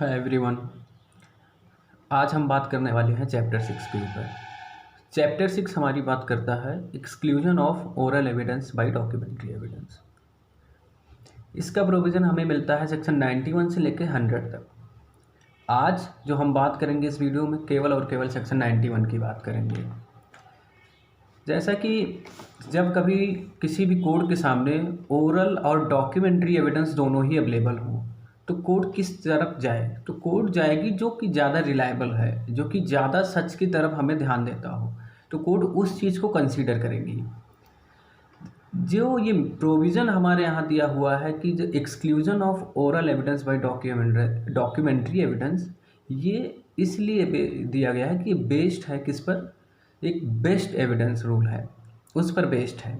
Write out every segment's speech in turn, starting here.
Hi everyone. आज हम बात करने वाले हैं चैप्टर 6 के ऊपर। चैप्टर 6 हमारी बात करता है exclusion of oral evidence bye documentary evidence. इसका प्रोविज़न हमें मिलता है सेक्शन 91 से लेकर 100 तक। आज जो हम बात करेंगे इस वीडियो में केवल और केवल सेक्शन 91 की बात करेंगे। जैसा कि जब कभी किसी भी कोर्ट के सामने ओरल और डॉक्यूमेंट्री एविडेंस दोनों ही अवेलेबल हों तो कोर्ट किस तरफ जाए, तो कोर्ट जाएगी जो कि ज़्यादा रिलायबल है, जो कि ज़्यादा सच की तरफ हमें ध्यान देता हो, तो कोर्ट उस चीज़ को कंसीडर करेगी। जो ये प्रोविज़न हमारे यहाँ दिया हुआ है कि जो exclusion of oral evidence bye documentary evidence, ये इसलिए दिया गया है कि बेस्ड है किस पर, एक बेस्ट एविडेंस रूल है, उस पर बेस्ड है।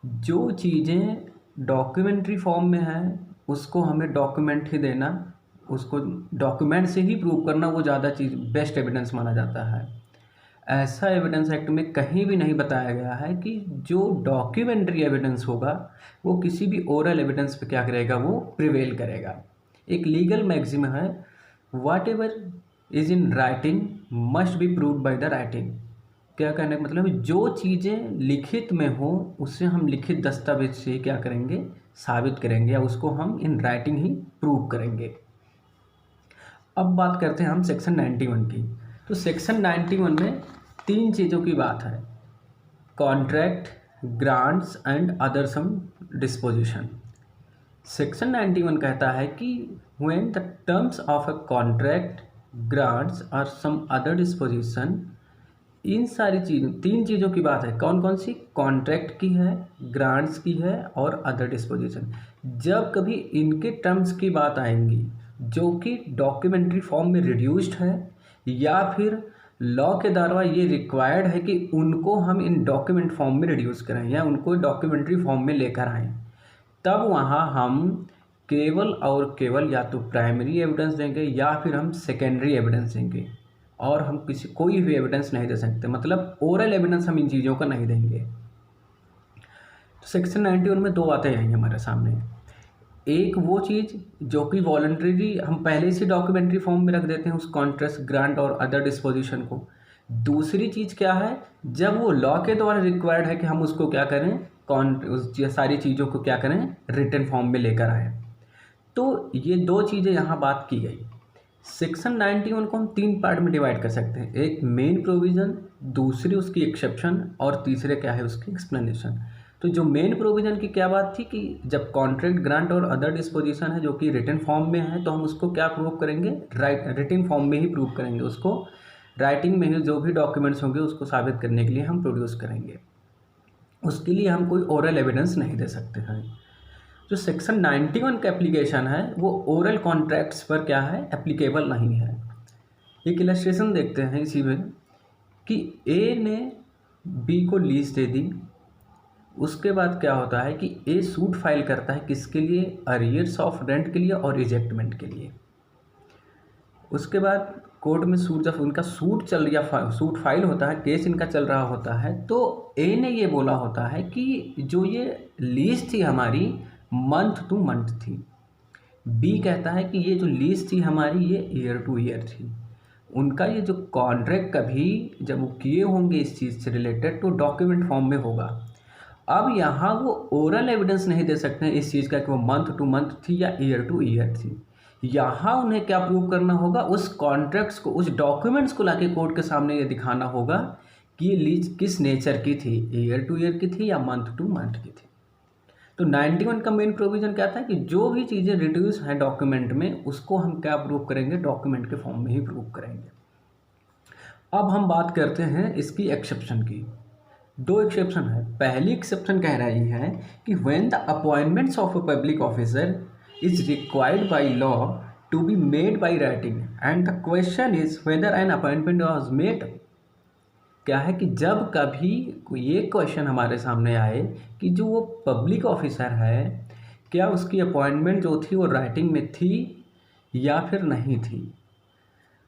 जो चीज़ें डॉक्यूमेंट्री फॉर्म में हैं उसको हमें डॉक्यूमेंट ही देना, उसको डॉक्यूमेंट से ही प्रूव करना, वो ज़्यादा चीज़ बेस्ट एविडेंस माना जाता है। ऐसा एविडेंस एक्ट में कहीं भी नहीं बताया गया है कि जो डॉक्यूमेंट्री एविडेंस होगा वो किसी भी ओरल एविडेंस पे क्या करेगा, वो प्रिवेल करेगा। एक लीगल मैक्सिम है, whatever is in writing must be proved by the writing. क्या कहने का मतलब है, जो चीज़ें लिखित में हो उससे हम लिखित दस्तावेज से क्या करेंगे, साबित करेंगे, या उसको हम इन राइटिंग ही प्रूव करेंगे। अब बात करते हैं हम सेक्शन 91 की। तो सेक्शन 91 में तीन चीज़ों की बात है, contract, grants and other some disposition. Section 91 कहता है कि when the terms of a contract, grants और सम अदर डिस्पोजिशन, इन सारी चीज़ों, तीन चीज़ों की बात है। कौन कौन सी? कॉन्ट्रैक्ट की है, ग्रांट्स की है और अदर डिस्पोजिशन। जब कभी इनके टर्म्स की बात आएंगी जो कि डॉक्यूमेंट्री फॉर्म में रिड्यूस्ड है या फिर लॉ के द्वारा ये रिक्वायर्ड है कि उनको हम इन डॉक्यूमेंट फॉर्म में रिड्यूस करें या उनको डॉक्यूमेंट्री फॉर्म में लेकर आएँ, तब वहाँ हम केवल और केवल या तो प्राइमरी एविडेंस देंगे या फिर हम सेकेंडरी एविडेंस देंगे, और हम कोई भी एविडेंस नहीं दे सकते, मतलब ओरल एविडेंस हम इन चीज़ों का नहीं देंगे। तो सेक्शन 91 में दो बातें आएंगी हमारे सामने। एक वो चीज़ जो कि वॉलंटरी हम पहले से डॉक्यूमेंट्री फॉर्म में रख देते हैं उस कॉन्ट्रैक्ट, ग्रांट और अदर डिस्पोजिशन को। दूसरी चीज़ क्या है, जब वो लॉ के द्वारा रिक्वायर्ड है कि हम उसको क्या करें, उस सारी चीज़ों को क्या करें, रिटन फॉर्म में लेकर आए। तो ये दो चीज़ें यहाँ बात की गई। सेक्शन 91 को हम तीन पार्ट में डिवाइड कर सकते हैं, एक मेन प्रोविज़न, दूसरी उसकी एक्सेप्शन और तीसरे क्या है उसकी एक्सप्लेनेशन। तो जो मेन प्रोविज़न की क्या बात थी कि जब कॉन्ट्रैक्ट, ग्रांट और अदर डिस्पोजिशन है जो कि रिटन फॉर्म में है, तो हम उसको क्या प्रूव करेंगे, रिटन फॉर्म में ही प्रूव करेंगे, उसको राइटिंग में ही जो भी डॉक्यूमेंट्स होंगे उसको साबित करने के लिए हम प्रोड्यूस करेंगे। उसके लिए हम कोई ओरल एविडेंस नहीं दे सकते हैं। जो सेक्शन 91 का एप्लीकेशन है वो ओरल कॉन्ट्रैक्ट्स पर क्या है, एप्लीकेबल नहीं है। एक इलस्ट्रेशन देखते हैं इसी में कि ए ने बी को लीज दे दी, उसके बाद क्या होता है कि ए सूट फाइल करता है किसके लिए, अरियर्स ऑफ रेंट के लिए और रिजेक्टमेंट के लिए। उसके बाद कोर्ट में सूट, जब उनका सूट चल या सूट फाइल होता है, केस इनका चल रहा होता है, तो ए ने ये बोला होता है कि जो ये लीज थी हमारी मंथ टू मंथ थी। बी कहता है कि ये जो लीज थी हमारी ये ईयर टू ईयर थी। उनका ये जो कॉन्ट्रैक्ट कभी जब वो किए होंगे इस चीज़ से रिलेटेड तो डॉक्यूमेंट फॉर्म में होगा। अब यहाँ वो ओरल एविडेंस नहीं दे सकते हैं इस चीज़ का कि वो मंथ टू मंथ थी या ईयर टू ईयर थी। यहाँ उन्हें क्या प्रूव करना होगा, उस कॉन्ट्रैक्ट्स को, उस डॉक्यूमेंट्स को लाके कोर्ट के सामने ये दिखाना होगा कि ये लीज किस नेचर की थी, ईयर टू ईयर की थी या मंथ टू मंथ की थी। तो 91 का मेन प्रोविज़न क्या था कि जो भी चीज़ें रिड्यूस हैं डॉक्यूमेंट में उसको हम क्या प्रूव करेंगे, डॉक्यूमेंट के फॉर्म में ही प्रूव करेंगे। अब हम बात करते हैं इसकी एक्सेप्शन की। दो एक्सेप्शन है। पहली एक्सेप्शन कह रही है कि when the appointments of a public officer is required by law to be made by writing and the question is whether an appointment was made. क्या है कि जब कभी ये क्वेश्चन हमारे सामने आए कि जो वो पब्लिक ऑफिसर है क्या उसकी अपॉइंटमेंट जो थी वो राइटिंग में थी या फिर नहीं थी,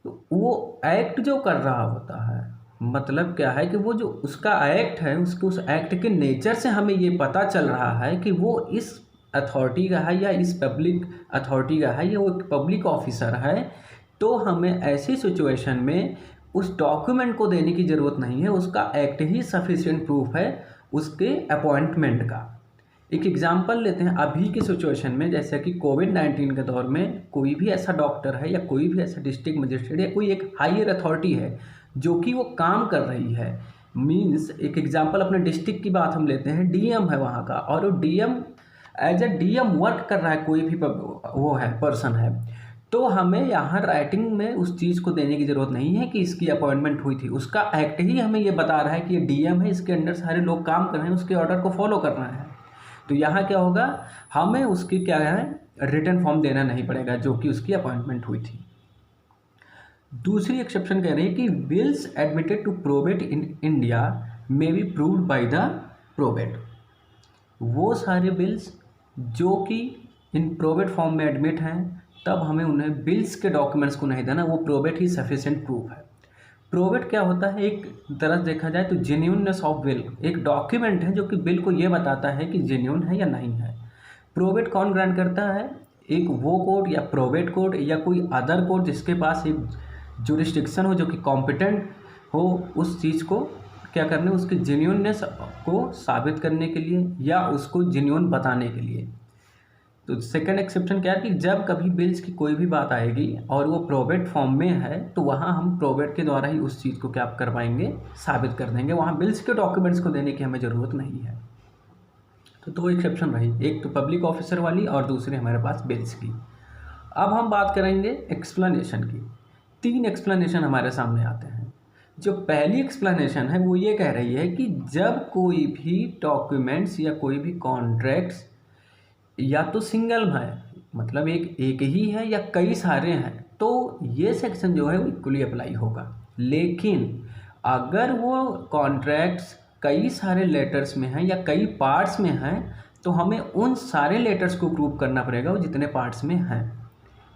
तो वो एक्ट जो कर रहा होता है, मतलब क्या है कि वो जो उसका एक्ट है उसके उस एक्ट के नेचर से हमें ये पता चल रहा है कि वो इस अथॉरिटी का है या इस पब्लिक अथॉरिटी का है या वो एक पब्लिक ऑफिसर है, तो हमें ऐसी सिचुएशन में उस डॉक्यूमेंट को देने की ज़रूरत नहीं है, उसका एक्ट ही सफिशिएंट प्रूफ है उसके अपॉइंटमेंट का। एक एग्जांपल लेते हैं अभी की सिचुएशन में, जैसे कि कोविड-19 के दौर में कोई भी ऐसा डॉक्टर है या कोई भी ऐसा डिस्ट्रिक्ट मजिस्ट्रेट या कोई एक हायर अथॉरिटी है जो कि वो काम कर रही है, मीन्स एक एग्जांपल अपने डिस्ट्रिक्ट की बात हम लेते हैं, डीएम है वहाँ का, और वो DM as a DM work कर रहा है, कोई भी वो है पर्सन है, तो हमें यहाँ राइटिंग में उस चीज़ को देने की ज़रूरत नहीं है कि इसकी अपॉइंटमेंट हुई थी। उसका एक्ट ही हमें ये बता रहा है कि ये डीएम है, इसके अंडर सारे लोग काम कर रहे हैं, उसके ऑर्डर को फॉलो करना है। तो यहाँ क्या होगा, हमें उसकी क्या है रिटन फॉर्म देना नहीं पड़ेगा जो कि उसकी अपॉइंटमेंट हुई थी। दूसरी एक्सेप्शन कह रही है कि bills admitted to probate in India may be proved by the probate. वो सारे बिल्स जो कि इन प्रोबेट फॉर्म में एडमिट हैं, तब हमें उन्हें बिल्स के डॉक्यूमेंट्स को नहीं देना, वो प्रोबेट ही सफिशिएंट प्रूफ है। प्रोबेट क्या होता है, एक तरह से देखा जाए तो जेन्यूननेस ऑफ बिल, एक डॉक्यूमेंट है जो कि बिल को ये बताता है कि जेन्यून है या नहीं है। प्रोबेट कौन ग्रांट करता है, एक वो कोर्ट या प्रोबेट कोर्ट या कोई अदर कोर्ट जिसके पास एक जुरिस्डिक्शन हो, जो कि कॉम्पिटेंट हो उस चीज़ को क्या करने, उसकी जेन्यूननेस को साबित करने के लिए या उसको जेन्यून बताने के लिए। तो सेकंड एक्सेप्शन क्या है कि जब कभी बिल्स की कोई भी बात आएगी और वो प्रोबेट फॉर्म में है, तो वहाँ हम प्रोबेट के द्वारा ही उस चीज़ को क्या कर पाएंगे, साबित कर देंगे, वहाँ बिल्स के डॉक्यूमेंट्स को देने की हमें ज़रूरत नहीं है। तो दो एक्सेप्शन रही, एक तो पब्लिक ऑफिसर वाली और दूसरी हमारे पास बिल्स की। अब हम बात करेंगे एक्सप्लेनेशन की। 3 एक्सप्लेनेशन हमारे सामने आते हैं। जो पहली एक्सप्लेनेशन है वो ये कह रही है कि जब कोई भी डॉक्यूमेंट्स या कोई भी कॉन्ट्रैक्ट्स या तो सिंगल है, मतलब एक ही है या कई सारे हैं, तो ये सेक्शन जो है वो इक्वली अप्लाई होगा। लेकिन अगर वो कॉन्ट्रैक्ट्स कई सारे लेटर्स में हैं या कई पार्ट्स में हैं, तो हमें उन सारे लेटर्स को प्रूव करना पड़ेगा वो जितने पार्ट्स में हैं।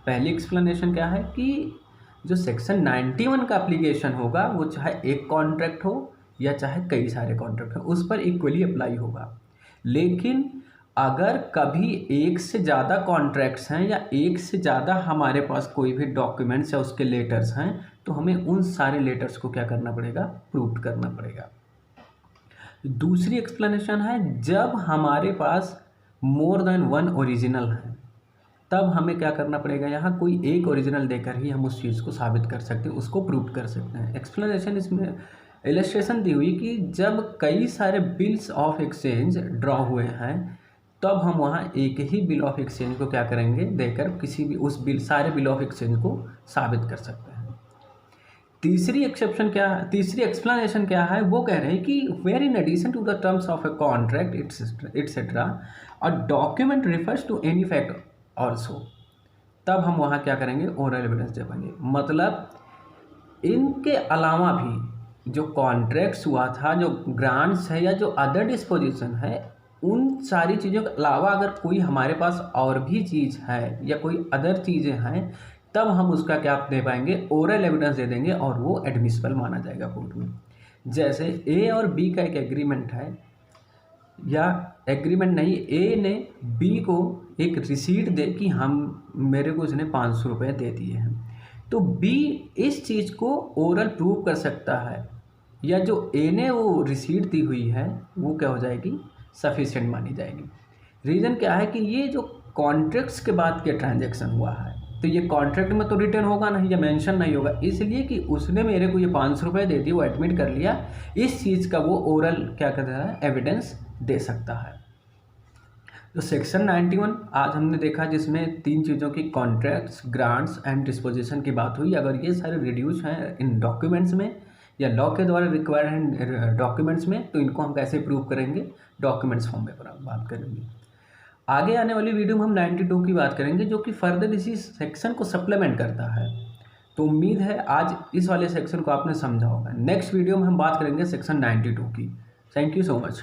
पहली एक्सप्लेनेशन क्या है कि जो सेक्शन 91 का एप्लीकेशन होगा वो चाहे एक कॉन्ट्रैक्ट हो या चाहे कई सारे कॉन्ट्रैक्ट हो, उस पर इक्वली अप्लाई होगा। लेकिन अगर कभी एक से ज़्यादा कॉन्ट्रैक्ट्स हैं या एक से ज़्यादा हमारे पास कोई भी डॉक्यूमेंट्स या उसके लेटर्स हैं, तो हमें उन सारे लेटर्स को क्या करना पड़ेगा, प्रूव करना पड़ेगा। दूसरी एक्सप्लेनेशन है जब हमारे पास मोर देन वन ओरिजिनल है, तब हमें क्या करना पड़ेगा, यहाँ कोई एक ओरिजिनल देकर ही हम उस चीज़ को साबित कर सकते हैं, उसको प्रूव कर सकते हैं। एक्सप्लेनेशन इसमें इलस्ट्रेशन दी हुई कि जब कई सारे बिल्स ऑफ एक्सचेंज ड्रॉ हुए हैं, तब हम वहाँ एक ही बिल ऑफ एक्सचेंज को क्या करेंगे, देकर किसी भी उस बिल सारे बिल ऑफ एक्सचेंज को साबित कर सकते हैं। तीसरी एक्सप्लेनेशन क्या है, वो कह रहे हैं कि where in addition to the terms of a contract etcetera a document refers to any fact also, तब हम वहाँ क्या करेंगे, ओरल एविडेंस दे पाएंगे। मतलब इनके अलावा भी जो कॉन्ट्रैक्ट्स हुआ था, जो ग्रांट्स है या जो अदर डिस्पोजिशन है, उन सारी चीज़ों के अलावा अगर कोई हमारे पास और भी चीज़ है या कोई अदर चीज़ें हैं, तब हम उसका क्या दे पाएंगे, ओरल एविडेंस दे देंगे और वो एडमिसिबल माना जाएगा कोर्ट में। जैसे ए और बी का एक एग्रीमेंट है, या एग्रीमेंट नहीं, ए ने बी को एक रिसीट दे कि मेरे को इसने 500 रुपये दे दिए हैं, तो बी इस चीज़ को ओरल प्रूव कर सकता है, या जो ए ने वो रिसीट दी हुई है वो क्या हो जाएगी, सफिशिएंट मानी जाएगी। रीज़न क्या है कि ये जो कॉन्ट्रैक्ट्स के बाद के ट्रांजैक्शन हुआ है, तो ये कॉन्ट्रैक्ट में तो रिटर्न होगा नहीं या मेंशन नहीं होगा, इसलिए कि उसने मेरे को ये 500 रुपये दे दिए, वो एडमिट कर लिया, इस चीज़ का वो ओरल क्या कहता है, एविडेंस दे सकता है। तो सेक्शन 91 आज हमने देखा जिसमें 3 चीज़ों की कॉन्ट्रैक्ट्स, ग्रांट्स एंड डिस्पोजिशन की बात हुई। अगर ये सारे रिड्यूस हैं इन डॉक्यूमेंट्स में या लॉ के द्वारा रिक्वायर्ड हैं डॉक्यूमेंट्स में, तो इनको हम कैसे प्रूव करेंगे, डॉक्यूमेंट्स फॉर्म में बात करेंगे। आगे आने वाली वीडियो में हम 92 की बात करेंगे, जो कि फर्दर इसी सेक्शन को सप्लीमेंट करता है। तो उम्मीद है आज इस वाले सेक्शन को आपने समझा होगा। नेक्स्ट वीडियो में हम बात करेंगे सेक्शन 92 की। Thank you so much.